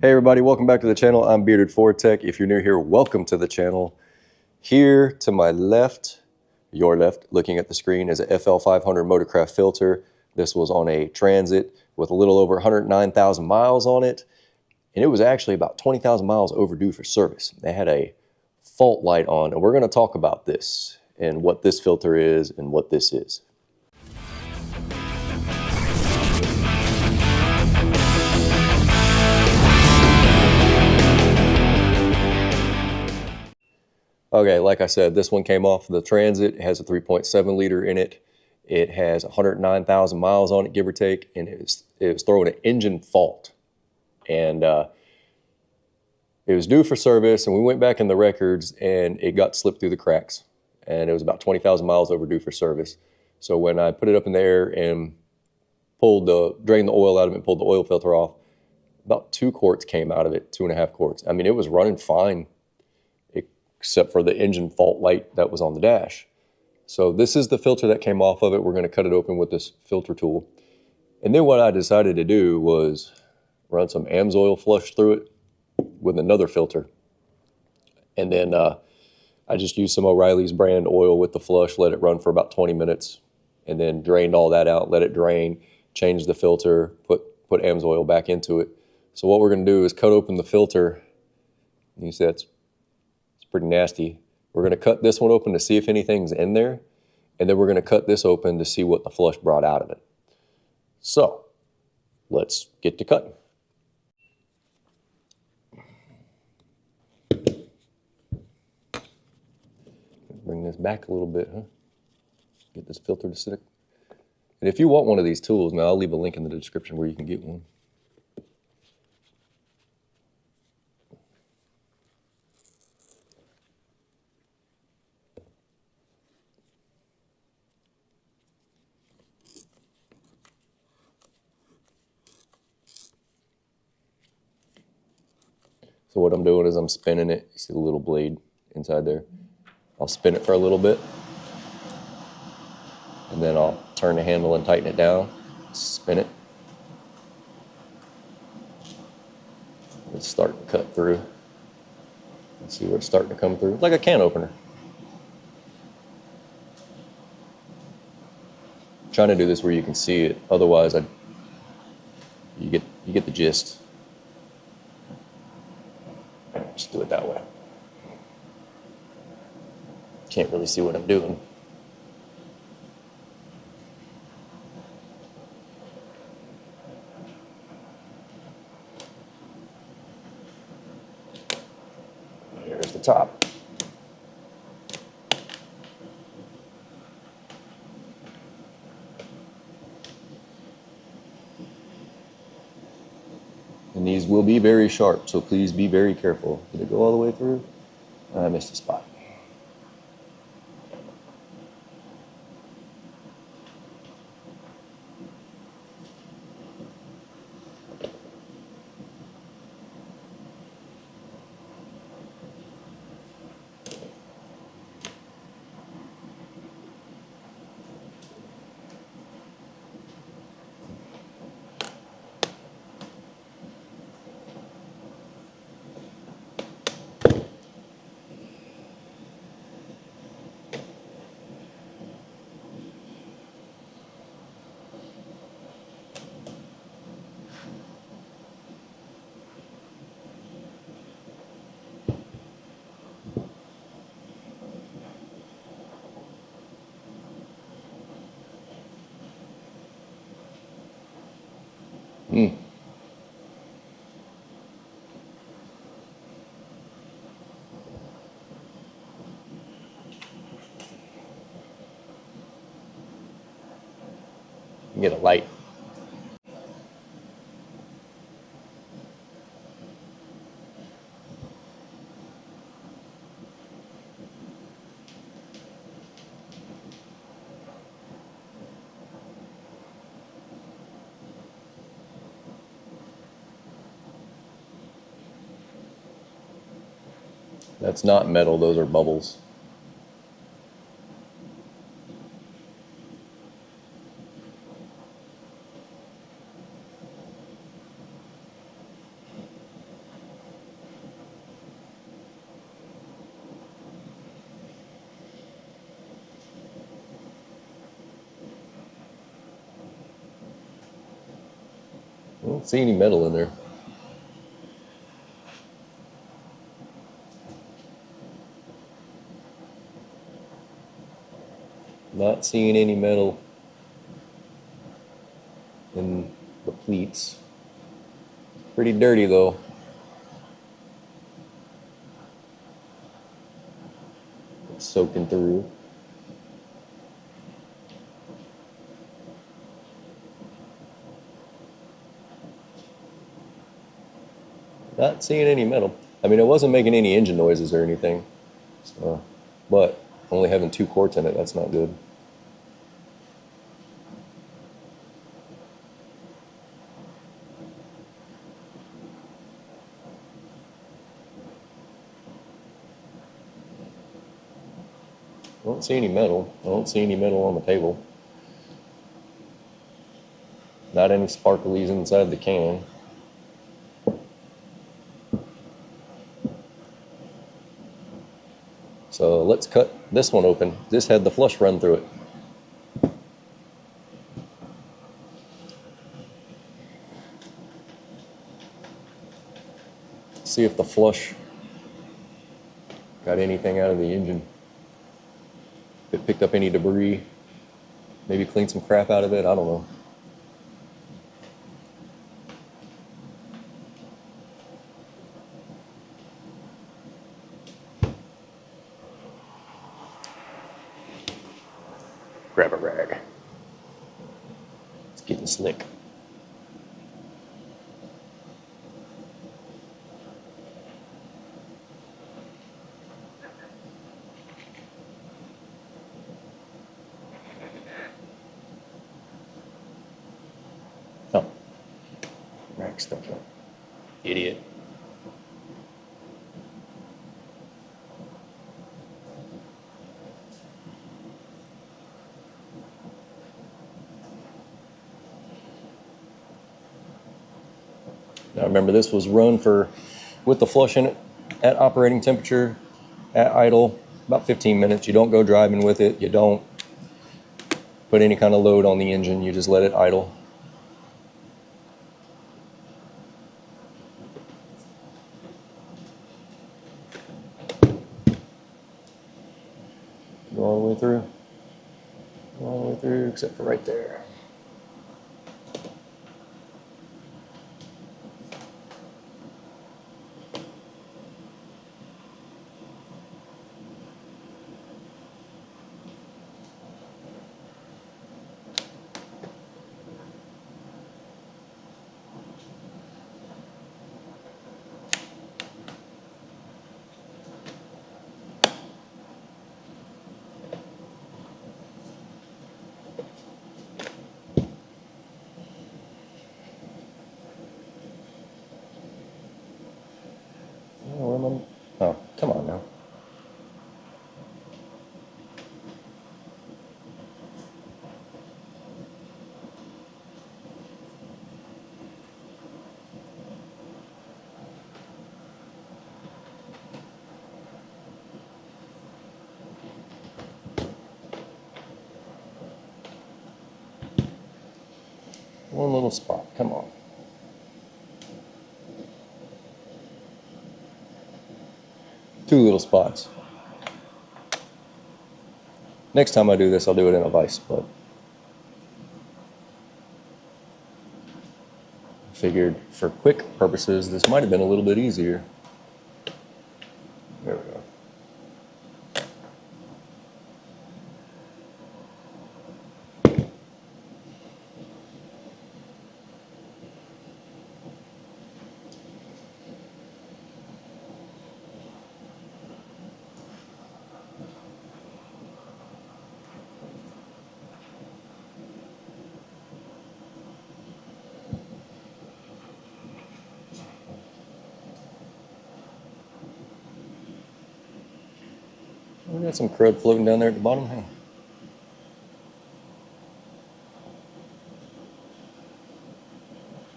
Hey everybody, welcome back to the channel. I'm Bearded Ford Tech. If you're new here, welcome to the channel. Here to my left, your left, looking at the screen, is a FL500 Motorcraft filter. This was on a Transit with a little over 109,000 miles on it, and it was actually about 20,000 miles overdue for service. They had a fault light on, and we're going to talk about this and what this filter is and what this is. Okay, like I said, this one came off the Transit. It has a 3.7 liter in it. It has 109,000 miles on it, give or take, and it was throwing an engine fault. And it was due for service, and we went back in the records, and it got slipped through the cracks. And it was about 20,000 miles overdue for service. So when I put it up in the air and drained the oil out of it and pulled the oil filter off, about 2 quarts came out of it, 2.5 quarts. I mean, it was running fine, except for the engine fault light that was on the dash. So this is the filter that came off of it. We're going to cut it open with this filter tool. And then what I decided to do was run some AMSOIL flush through it with another filter. And then I just used some O'Reilly's brand oil with the flush, let it run for about 20 minutes, and then drained all that out, let it drain, changed the filter, put AMSOIL back into it. So what we're going to do is cut open the filter. You see it's pretty nasty. We're going to cut this one open to see if anything's in there, and then we're going to cut this open to see what the flush brought out of it. So let's get to cutting. Bring this back a little bit, huh? Get this filter to sit. And if you want one of these tools, now I'll leave a link in the description where you can get one. So what I'm doing is I'm spinning it. You see the little blade inside there? I'll spin it for a little bit, and then I'll turn the handle and tighten it down, spin it. Let's start to cut through. Let's see where it's starting to come through. Like a can opener. I'm trying to do this where you can see it. Otherwise, you get the gist. Just do it that way. Can't really see what I'm doing. Here's the top. And these will be very sharp, so please be very careful. Did it go all the way through? I missed a spot. Get a light. That's not metal, those are bubbles. don't see any metal in there. Not seeing any metal in the pleats. Pretty dirty though. It's soaking through. Not seeing any metal. I mean, it wasn't making any engine noises or anything. So, but only having 2 quarts in it, that's not good. I don't see any metal. I don't see any metal on the table. Not any sparklies inside the can. So let's cut this one open. This had the flush run through it. See if the flush got anything out of the engine. If it picked up any debris, maybe cleaned some crap out of it, I don't know. Grab a rag. It's getting slick. Oh, rag stuck up. Idiot. Now remember, this was run with the flush in it at operating temperature, at idle, about 15 minutes. You don't go driving with it. You don't put any kind of load on the engine. You just let it idle. Go all the way through. Go all the way through, except for right there. Oh, come on now. One little spot, come on. Two little spots. Next time I do this, I'll do it in a vise, but figured for quick purposes, this might have been a little bit easier. There we go. We got some crud floating down there at the bottom. Huh?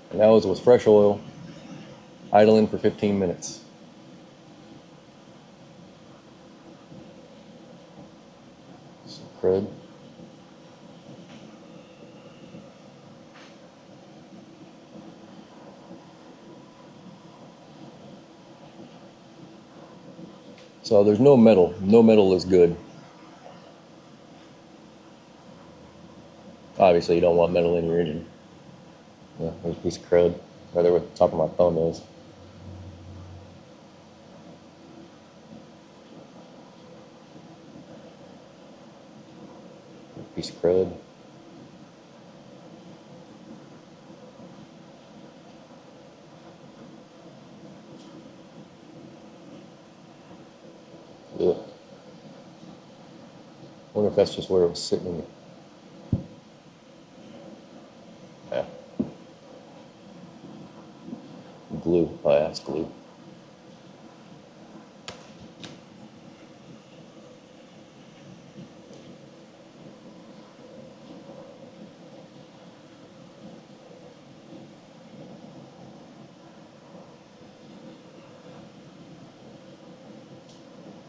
And that was with fresh oil, idling for 15 minutes. Some crud. So there's no metal. No metal is good. Obviously, you don't want metal in your engine. Yeah, there's a piece of crud right there where the top of my thumb is. Piece of crud. Ugh. I wonder if that's just where it was sitting in the... Yeah. Glue. Oh, yeah, it's glue.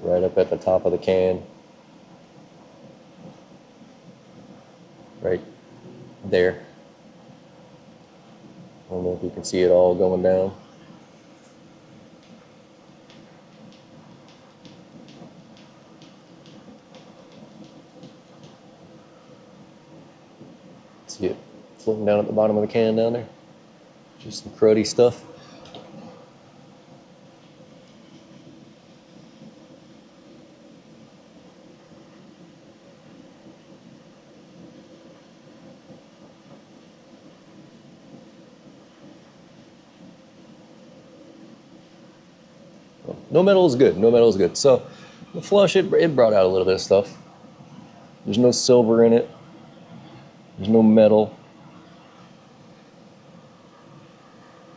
Right up at the top of the can. Right there. I don't know if you can see it all going down. See it floating down at the bottom of the can down there? Just some cruddy stuff. No metal is good. No metal is good. So the flush, it brought out a little bit of stuff. There's no silver in it. There's no metal.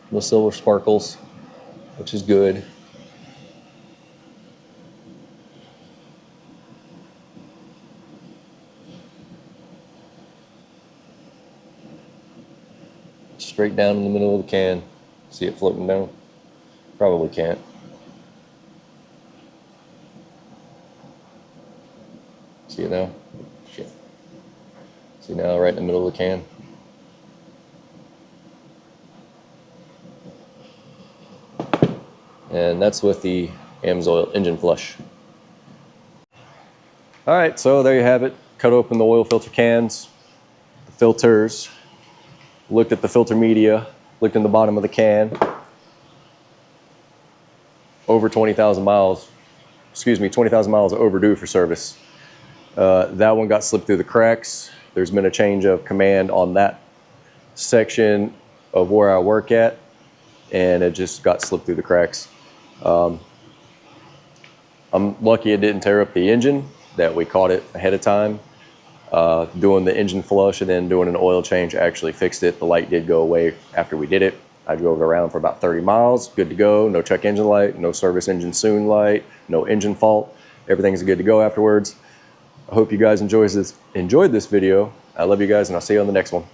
No silver sparkles, which is good. Straight down in the middle of the can. See it floating down? Probably can't. See it now? Shit. See now, right in the middle of the can? And that's with the AMSOIL engine flush. All right, so there you have it. Cut open the oil filter cans, the filters, looked at the filter media, looked in the bottom of the can. Over 20,000 miles, 20,000 miles overdue for service. That one got slipped through the cracks. There's been a change of command on that section of where I work at, and it just got slipped through the cracks. I'm lucky it didn't tear up the engine, that we caught it ahead of time. Doing the engine flush and then doing an oil change actually fixed it. The light did go away after we did it. I drove around for about 30 miles, good to go. No check engine light, no service engine soon light, no engine fault. Everything's good to go afterwards. I hope you guys enjoyed this video. I love you guys, and I'll see you on the next one.